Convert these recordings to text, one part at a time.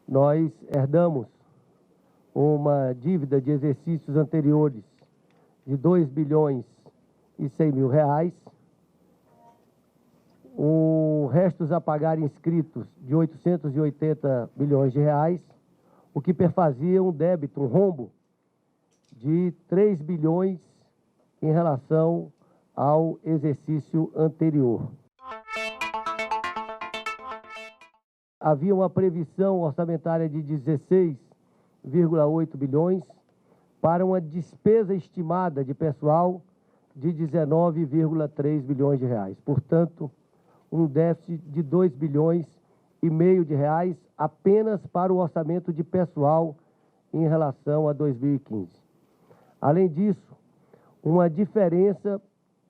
nós herdamos uma dívida de exercícios anteriores de R$ 2.100.000, restos a pagar inscritos de R$ 880 bilhões, o que perfazia um débito, um rombo de 3 bilhões em relação ao exercício anterior. Havia uma previsão orçamentária de 16,8 bilhões para uma despesa estimada de pessoal de 19,3 bilhões de reais. Portanto, um déficit de 2,5 bilhões de reais apenas para o orçamento de pessoal em relação a 2015. Além disso, uma diferença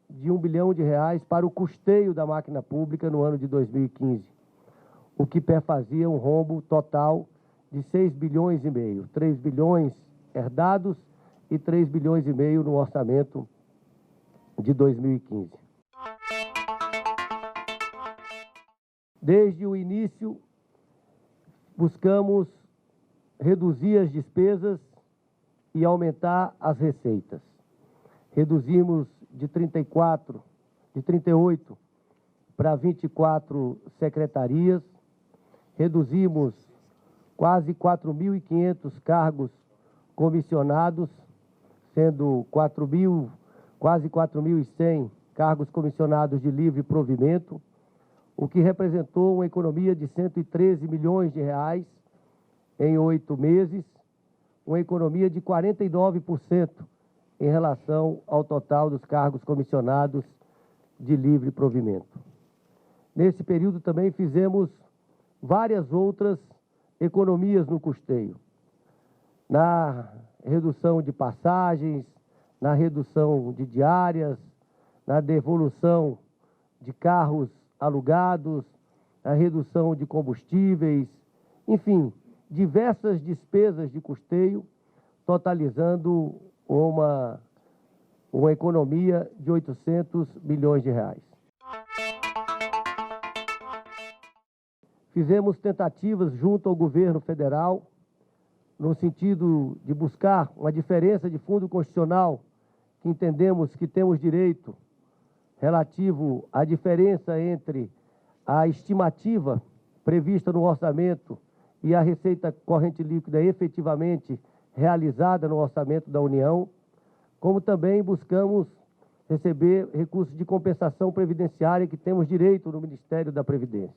de 1 bilhão de reais para o custeio da máquina pública no ano de 2015, o que perfazia um rombo total de 6,5 bilhões, 3 bilhões herdados e 3,5 bilhões no orçamento de 2015. Desde o início, buscamos reduzir as despesas e aumentar as receitas. Reduzimos de 38 para 24 secretarias, reduzimos quase 4.500 cargos comissionados, sendo quase 4.100 cargos comissionados de livre provimento, o que representou uma economia de 113 milhões de reais em 8 meses, uma economia de 49% em relação ao total dos cargos comissionados de livre provimento. Nesse período também fizemos várias outras economias no custeio, na redução de passagens, na redução de diárias, na devolução de carros alugados, na redução de combustíveis, enfim, diversas despesas de custeio, totalizando uma economia de 800 milhões de reais. Fizemos tentativas junto ao governo federal, no sentido de buscar uma diferença de fundo constitucional, que entendemos que temos direito, relativo à diferença entre a estimativa prevista no orçamento e a receita corrente líquida efetivamente realizada no orçamento da União, como também buscamos receber recursos de compensação previdenciária que temos direito no Ministério da Previdência.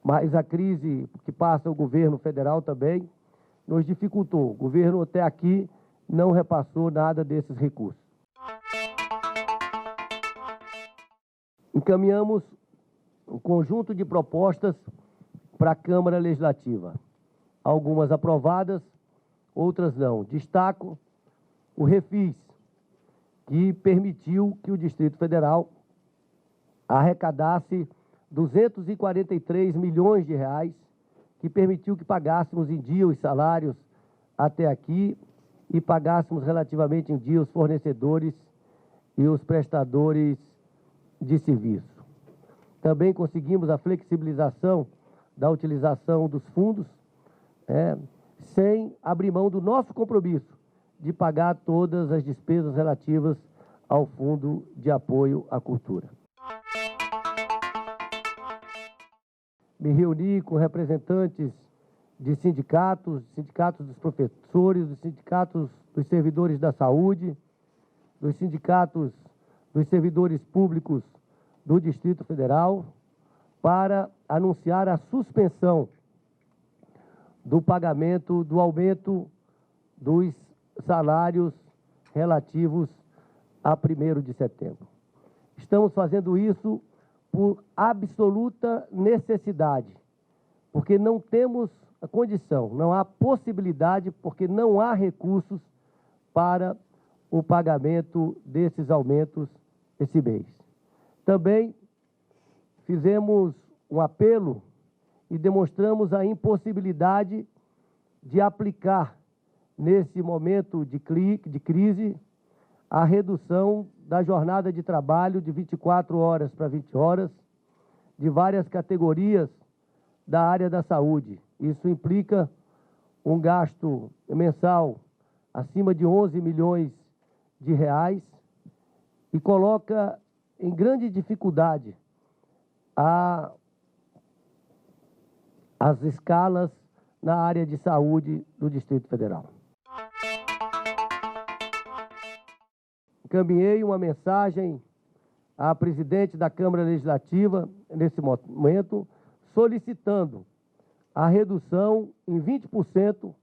Mas a crise que passa o governo federal também nos dificultou. O governo até aqui não repassou nada desses recursos. Encaminhamos um conjunto de propostas para a Câmara Legislativa. Algumas aprovadas, outras não. Destaco o refis, que permitiu que o Distrito Federal arrecadasse 243 milhões de reais, que permitiu que pagássemos em dia os salários até aqui e pagássemos relativamente em dia os fornecedores e os prestadores de serviço. Também conseguimos a flexibilização da utilização dos fundos, sem abrir mão do nosso compromisso de pagar todas as despesas relativas ao Fundo de Apoio à Cultura. Me reuni com representantes de sindicatos dos professores, dos sindicatos dos servidores da saúde, dos sindicatos dos servidores públicos do Distrito Federal, para anunciar a suspensão do pagamento, do aumento dos salários relativos a 1º de setembro. Estamos fazendo isso por absoluta necessidade, porque não temos a condição, não há possibilidade, porque não há recursos para o pagamento desses aumentos esse mês. Também fizemos um apelo e demonstramos a impossibilidade de aplicar, nesse momento de crise, a redução da jornada de trabalho de 24 horas para 20 horas, de várias categorias da área da saúde, Isso implica um gasto mensal acima de 11 milhões de reais e coloca em grande dificuldade as escalas na área de saúde do Distrito Federal. Encaminhei uma mensagem à presidente da Câmara Legislativa, nesse momento, solicitando a redução em 20%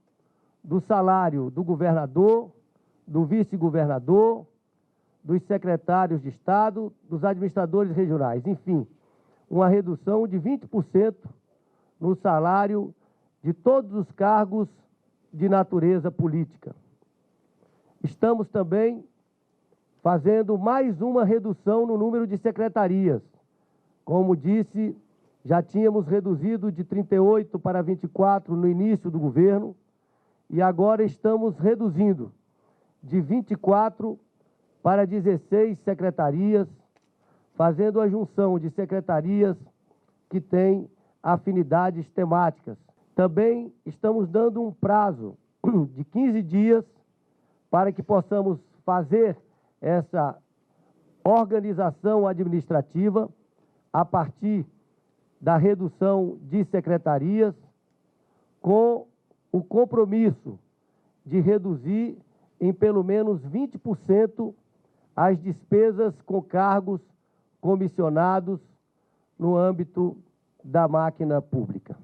do salário do governador, do vice-governador, dos secretários de Estado, dos administradores regionais, enfim, uma redução de 20% no salário de todos os cargos de natureza política. Estamos também fazendo mais uma redução no número de secretarias. Como disse, já tínhamos reduzido de 38 para 24 no início do governo e agora estamos reduzindo de 24 para 16 secretarias, fazendo a junção de secretarias que têm afinidades temáticas. Também estamos dando um prazo de 15 dias para que possamos fazer essa organização administrativa a partir da redução de secretarias, com o compromisso de reduzir em pelo menos 20% as despesas com cargos comissionados no âmbito da máquina pública.